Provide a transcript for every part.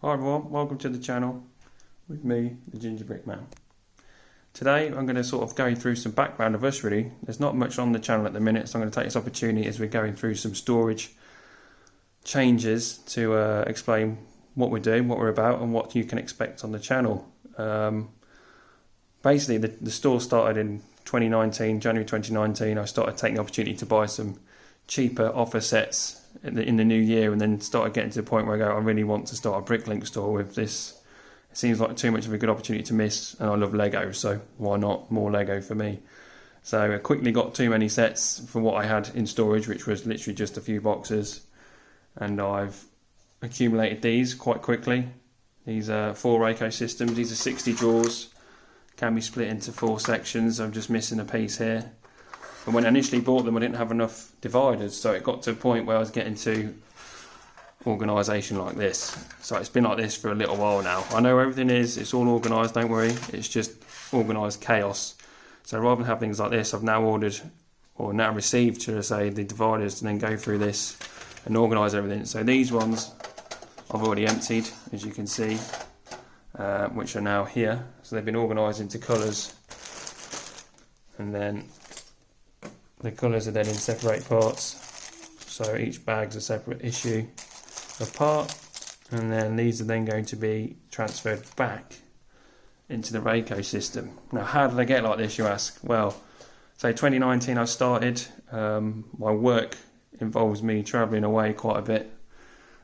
Hi everyone, welcome to the channel with me, the GingerBrick Man. Today I'm going to sort of go through some background of us really. There's not much on the channel at the minute, so I'm going to take this opportunity as we're going through some storage changes to explain what we're doing, what we're about and what you can expect on the channel. Basically the store started in 2019, January 2019. I started taking the opportunity to buy some cheaper offer sets in the new year, and then started getting to the point where I go, I really want to start a bricklink store with this. It seems like too much of a good opportunity to miss, and I love Lego, so why not more Lego for me? So I quickly got too many sets for what I had in storage, which was literally just a few boxes, and I've accumulated these quite quickly. These are 4 Rayco systems. These are 60 drawers, can be split into 4 sections. I'm just missing a piece here. And when I initially bought them, I didn't have enough dividers, so it got to a point where I was getting to organisation like this. So it's been like this for a little while now. I know everything it's all organised, don't worry, it's just organised chaos. So rather than have things like this, I've now ordered, or now received, should I say, the dividers to then go through this and organise everything. So these ones I've already emptied, as you can see, which are now here. So they've been organised into colours, and then the colours are then in separate parts, so each bag's a separate issue apart, and then these are then going to be transferred back into the Rayco system. Now, how did I get like this, you ask? Well, say 2019 I started. My work involves me travelling away quite a bit.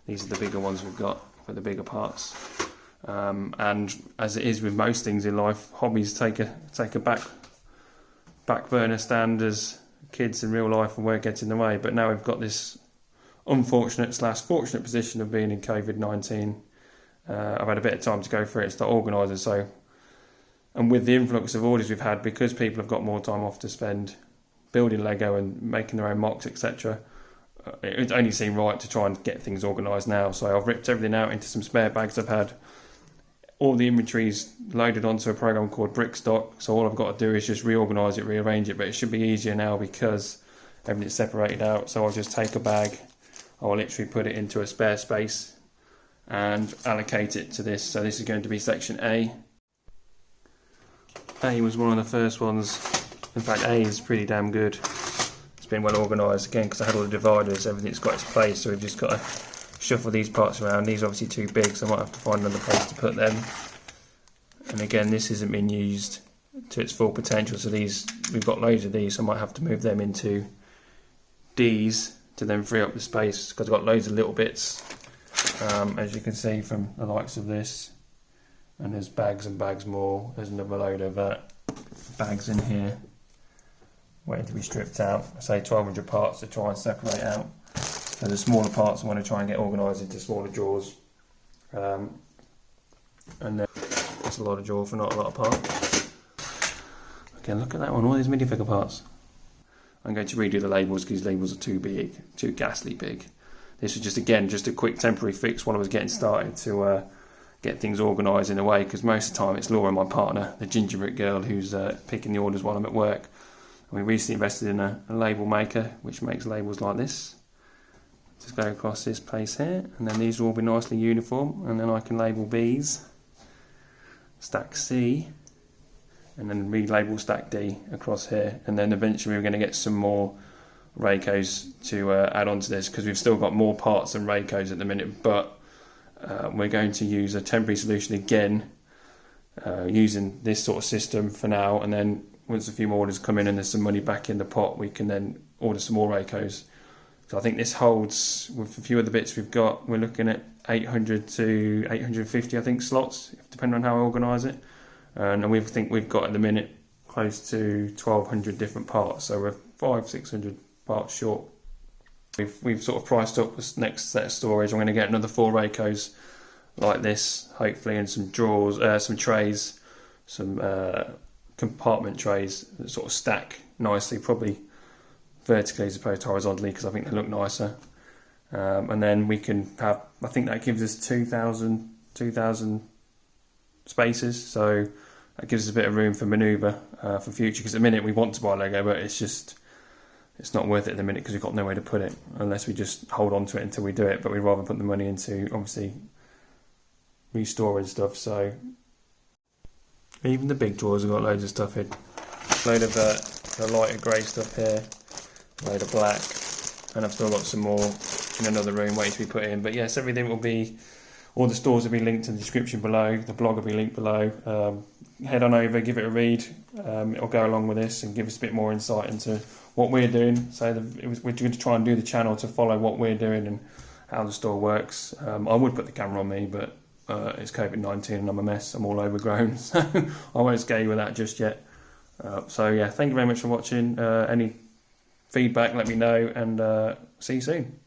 These are the bigger ones we've got for the bigger parts, and as it is with most things in life, hobbies take a back burner stand as kids in real life and work gets in the way. But now we've got this unfortunate / fortunate position of being in COVID-19. I've had a bit of time to go through it and start organising. So, and with the influx of orders we've had, because people have got more time off to spend building Lego and making their own mocks, etc., it only seemed right to try and get things organised now. So I've ripped everything out into some spare bags I've had. All the inventory's loaded onto a program called Brickstock, so all I've got to do is just reorganise it, rearrange it, but it should be easier now because everything's separated out. So I'll just take a bag, I'll literally put it into a spare space and allocate it to this. So this is going to be section A. A was one of the first ones. In fact, A is pretty damn good. It's been well organised again because I had all the dividers, everything's got its place, so we've just got to shuffle these parts around. These are obviously too big, so I might have to find another place to put them. And again, this hasn't been used to its full potential, so these, we've got loads of these, so I might have to move them into D's to then free up the space, because I've got loads of little bits, as you can see from the likes of this. And there's bags and bags more. There's another load of bags in here waiting to be stripped out. I say 1,200 parts to try and separate out. So the smaller parts I want to try and get organised into smaller drawers, and then that's a lot of drawer for not a lot of parts. Again, look at that one, all these minifigure parts. I'm going to redo the labels because these labels are too big, too ghastly big. This was just a quick temporary fix while I was getting started to get things organised in a way, because most of the time it's Laura, my partner, the GingerBrick girl, who's picking the orders while I'm at work. And we recently invested in a label maker which makes labels like this. Just go across this place here, and then these will all be nicely uniform, and then I can label B's, stack C, and then relabel stack D across here, and then eventually we're going to get some more Raycos to add on to this, because we've still got more parts than Raycos at the minute, but we're going to use a temporary solution again, using this sort of system for now, and then once a few more orders come in and there's some money back in the pot, we can then order some more Raycos. So I think this holds, with a few of the bits we've got, we're looking at 800 to 850, I think, slots, depending on how I organise it. And we think we've got at the minute close to 1,200 different parts, so we're 500-600 parts short. We've sort of priced up this next set of storage. I'm going to get another 4 Raycos like this, hopefully, and some drawers, some trays, some compartment trays that sort of stack nicely, probably vertically as opposed to horizontally, because I think they look nicer. And then we can have, I think that gives us 2,000 spaces, so that gives us a bit of room for manoeuvre for future, because at the minute we want to buy Lego, but it's not worth it at the minute because we've got nowhere to put it, unless we just hold on to it until we do it. But we'd rather put the money into, obviously, restoring stuff. So even the big drawers have got loads of stuff in. Load of the lighter grey stuff here, load of black, and I've still got some more in another room waiting to be put in. But yes, everything will be, all the stores will be linked in the description below, the blog will be linked below. Head on over, give it a read, it'll go along with this and give us a bit more insight into what we're doing. So we're going to try and do the channel to follow what we're doing and how the store works. I would put the camera on me, but it's COVID-19 and I'm a mess, I'm all overgrown, so I won't scare you with that just yet. So yeah, thank you very much for watching. Any feedback, let me know, and see you soon.